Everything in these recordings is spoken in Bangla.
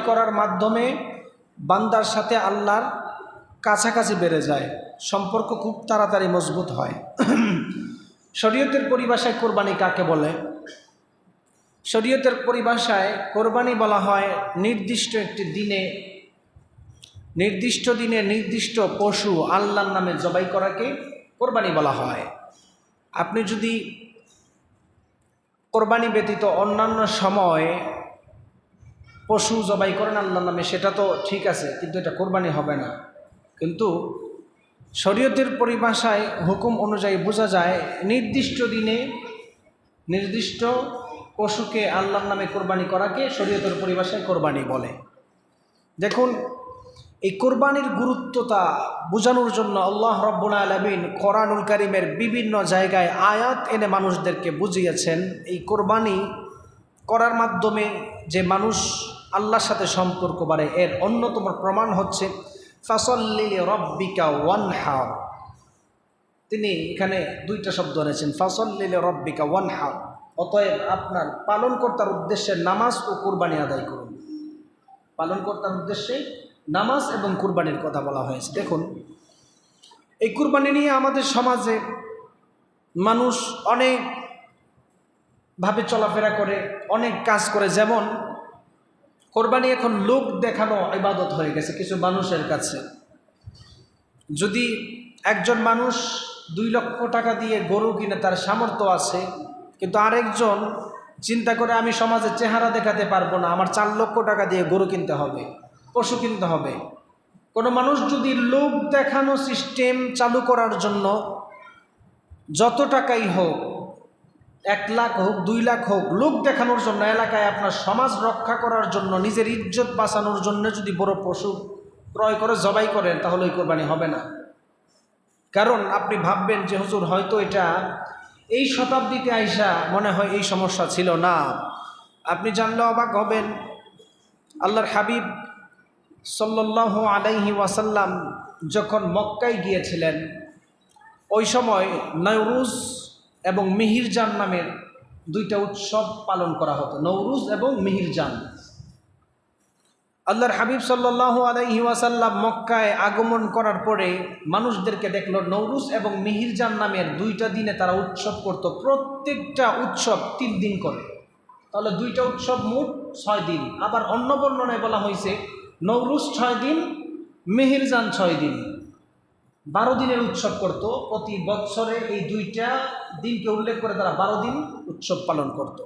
করার মাধ্যমে বান্দার সাথে আল্লাহর কাছাকাছি বেড়ে যায়, সম্পর্ক খুব তাড়াতাড়ি মজবুত হয়। শরীয়তের পরিভাষায় কোরবানি কাকে বলে? শরীয়তের পরিভাষায় কোরবানি বলা হয় নির্দিষ্ট একটি দিনে, নির্দিষ্ট দিনে নির্দিষ্ট পশু আল্লাহর নামে জবাই করাকে কোরবানি বলা হয়। আপনি যদি কোরবানি ব্যতীত অন্যান্য সময়ে পশু জবাই করেন আল্লাহর নামে, সেটা তো ঠিক আছে, কিন্তু এটা কোরবানি হবে না। কিন্তু শরীয়তের পরিভাষায় হুকুম অনুযায়ী বোঝা যায় নির্দিষ্ট দিনে নির্দিষ্ট পশুকে আল্লাহর নামে কোরবানি করাকে শরীয়তের পরিভাষায় কোরবানি বলে। দেখুন, এই কোরবানির গুরুত্বটা বোঝানোর জন্য আল্লাহ রাব্বুল আলামিন কোরআনুল কারীমের বিভিন্ন জায়গায় আয়াত এনে মানুষদেরকে বুঝিয়েছেন এই কোরবানি করার মাধ্যমে যে মানুষ আল্লাহর সাথে সম্পর্ক বাড়ে। এর অন্যতম প্রমাণ হচ্ছে ফাসল্লি লিরাব্বিকা ওয়ানহার। তিনি এখানে দুইটা শব্দ এনেছেন, ফাসল্লি লিরাব্বিকা ওয়ানহার, অতএব আপনার পালনকর্তার উদ্দেশ্যে নামাজ ও কুরবানি আদায় করুন। পালনকর্তার উদ্দেশ্যে নামাজ এবং কুরবানির কথা বলা হয়েছে। দেখুন, এই কুরবানি নিয়ে আমাদের সমাজে মানুষ অনেকভাবে চলাফেরা করে, অনেক কাজ করে। যেমন কোরবানি এখন লোক দেখানো ইবাদত হয়ে গেছে কিছু মানুষের কাছে। যদি একজন মানুষ 2 লক্ষ টাকা দিয়ে গরু কিনে, তার সামর্থ্য আছে, কিন্তু আরেকজন চিন্তা করে আমি সমাজে চেহারা দেখাতে পারবো না, আমার 4 লক্ষ টাকা দিয়ে গরু কিনতে হবে, পশু কিনতে হবে। কোনো মানুষ যদি লোক দেখানো সিস্টেম চালু করার জন্য যত টাকাই হোক, 1 লাখ হোক 2 লাখ হোক, লোক দেখানোর জন্য, এলাকায় আপনার সমাজ রক্ষা করার জন্য, নিজের ইজ্জত বাঁচানোর জন্য যদি বড় পশু ক্রয় করে জবাই করেন, তাহলে ওই কোরবানি হবে না। কারণ আপনি ভাববেন যে হুজুর হয়তো এটা এই শতাব্দীতে আইসা মনে হয় এই সমস্যা ছিল না। আপনি জানলে অবাক হবেন, আল্লাহর হাবিব সাল্লাল্লাহু আলাইহি ওয়াসাল্লাম যখন মক্কায় গিয়েছিলেন, ওই সময় নওরুজ এবং মিহিরজান নামের 2টা উৎসব পালন করা হতো, নওরুজ এবং মিহিরজান। আল্লাহর হাবিব সাল্লাল্লাহু আলাইহি ওয়াসাল্লাম মক্কায় আগমন করার পরে মানুষদেরকে দেখলো নওরুজ এবং মিহিরজান নামের 2টা দিনে তারা উৎসব করত। প্রত্যেকটা উৎসব 3 দিন করে, তাহলে 2টা উৎসব মোট 6 দিন। আবার অন্য বর্ণনায় বলা হয়েছে নওরুজ 6 দিন, মিহিরজান 6 দিন, 12 দিনের উৎসব করত। প্রতি বছরে এই 2টা দিনকে উল্লেখ করে তারা 12 দিন উৎসব পালন করত।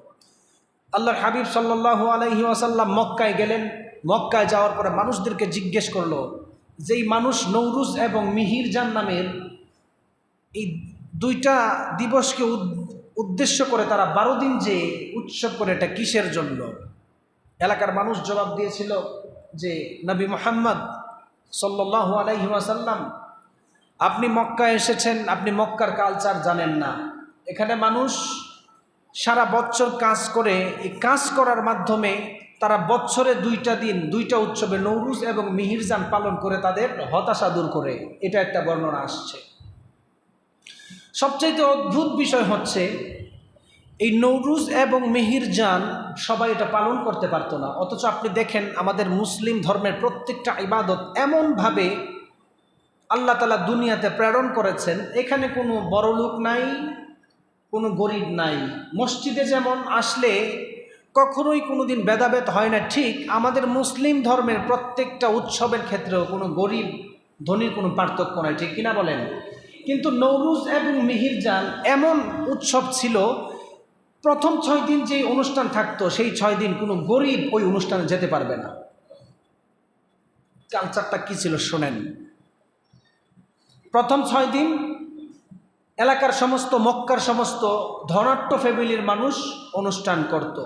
আল্লাহর হাবিব সাল্লাল্লাহু আলাইহি ওয়াসাল্লাম মক্কায় গেলেন। মক্কায় যাওয়ার পরে মানুষদেরকে জিজ্ঞেস করলো, যেই মানুষ নওরুজ এবং মিহিরজান নামের এই 2টা দিবসকে উদ্দেশ্য করে তারা 12 দিন যে উৎসব করে, এটা কিসের জন্য? এলাকার মানুষ জবাব দিয়েছিল যে নবী মুহাম্মদ সাল্লাল্লাহু আলাইহি ওয়াসাল্লাম, আপনি মক্কায় এসেছেন, আপনি মক্কার কালচার জানেন না। এখানে মানুষ সারা বছর কাজ করে, এই কাজ করার মাধ্যমে তারা বছরে 2টা দিন 2টা উৎসবে নওরুজ এবং মিহিরজান পালন করে তাদের হতাশা দূর করে, এটা একটা বর্ণনা আসছে। সবচাইতে অদ্ভুত বিষয় হচ্ছে এই নওরুজ এবং মিহিরজান সবাই এটা পালন করতে পারতো না, অথচ আপনি দেখেন আমাদের মুসলিম ধর্মের প্রত্যেকটা ইবাদত এমনভাবে আল্লাহ তাআলা দুনিয়াতে প্রেরণ করেছেন, এখানে কোনো বড় লোক নাই, কোনো গরিব নাই। মসজিদে যেমন আসলে কখনোই কোনোদিন ভেদাভেদ হয় না, ঠিক আমাদের মুসলিম ধর্মের প্রত্যেকটা উৎসবের ক্ষেত্রেও কোনো গরিব ধনীর কোনো পার্থক্য নাই, ঠিক কিনা বলেন? কিন্তু নওরুজ এবং মিহিরজান এমন উৎসব ছিল, প্রথম 6 দিন যে অনুষ্ঠান থাকতো, সেই 6 দিন কোনো গরিব ওই অনুষ্ঠানে যেতে পারবে না। কালচারটা কি ছিল শোনেন। প্রথম 6 দিন এলাকার সমস্ত, মক্কার সমস্ত ধনাঢ্য ফ্যামিলির মানুষ অনুষ্ঠান করত।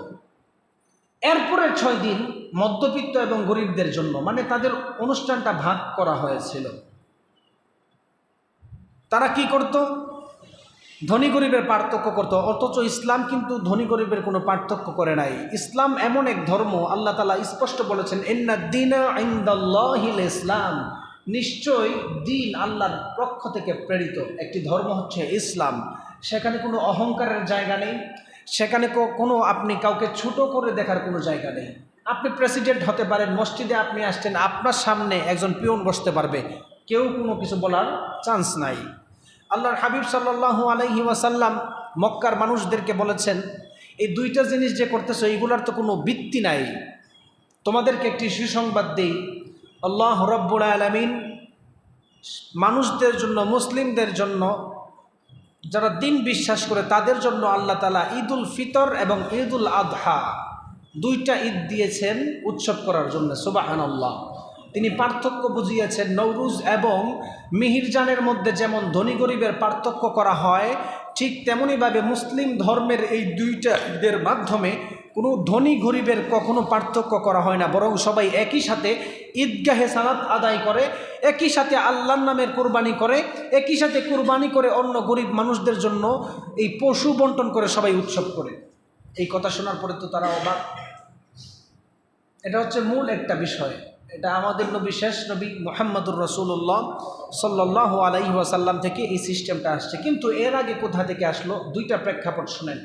এরপরের 6 দিন মধ্যবিত্ত এবং গরিবদের জন্য, মানে তাদের অনুষ্ঠানটা ভাগ করা হয়েছিল। তারা কি করত? ধনী গরিবের পার্থক্য করত। অথচ ইসলাম কিন্তু ধনী গরিবের কোনো পার্থক্য করে নাই। ইসলাম এমন এক ধর্ম, আল্লাহ তাআলা স্পষ্ট বলেছেন ইন্নাদ-দীনা ইনদাল্লাহিল ইসলাম, নিশ্চয় দিন আল্লাহর পক্ষ থেকে প্রেরিত একটি ধর্ম হচ্ছে ইসলাম। সেখানে কোনো অহংকারের জায়গা নেই, সেখানে কোনো আপনি কাউকে ছোট করে দেখার কোনো জায়গা নেই। আপনি প্রেসিডেন্ট হতে পারেন, মসজিদে আপনি আসছেন, আপনার সামনে একজন পিয়ন বসতে পারবে, কেউ কোনো কিছু বলার চান্স নাই। আল্লাহর হাবিব সাল্লাল্লাহু আলাইহি ওয়াসাল্লাম মক্কার মানুষদেরকে বলেছেন, এই দুইটা জিনিস যে করতেছো এইগুলার তো কোনো ভিত্তি নাই। তোমাদেরকে একটি সুসংবাদ দেই, আল্লাহ রাব্বুল আলামিন মানুষদের জন্য, মুসলিমদের জন্য, যারা দিন বিশ্বাস করে তাদের জন্য আল্লাহ তাআলা ঈদুল ফিতর এবং ঈদুল আদহা দুইটা ঈদ দিয়েছেন উৎসব করার জন্য। সুবহানাল্লাহ। তিনি পার্থক্য বুঝিয়েছেন। নওরুজ এবং মিহিরজানের মধ্যে যেমন ধনী গরিবের পার্থক্য করা হয়, ঠিক তেমনিভাবে মুসলিম ধর্মের এই দুইটা ঈদের মাধ্যমে কোনো ধনী গরিবের কখনো পার্থক্য করা হয় না, বরং সবাই একই সাথে ঈদগাহে সালাত আদায় করে, একই সাথে আল্লাহর নামের কুরবানি করে, একই সাথে কুরবানি করে অন্য গরিব মানুষদের জন্য এই পশু বন্টন করে সবাই উৎসব করে। এই কথা শোনার পরে তো তারা অবাক। এটা হচ্ছে মূল একটা বিষয়। এটা আমাদের নবী, শেষ নবী মুহাম্মদুর রাসূলুল্লাহ সাল্লাল্লাহু আলাইহি ওয়াসাল্লাম থেকে এই সিস্টেমটা আসছে। কিন্তু এর আগে কোথা থেকে আসলো? দুইটা প্রেক্ষাপট শুনেন।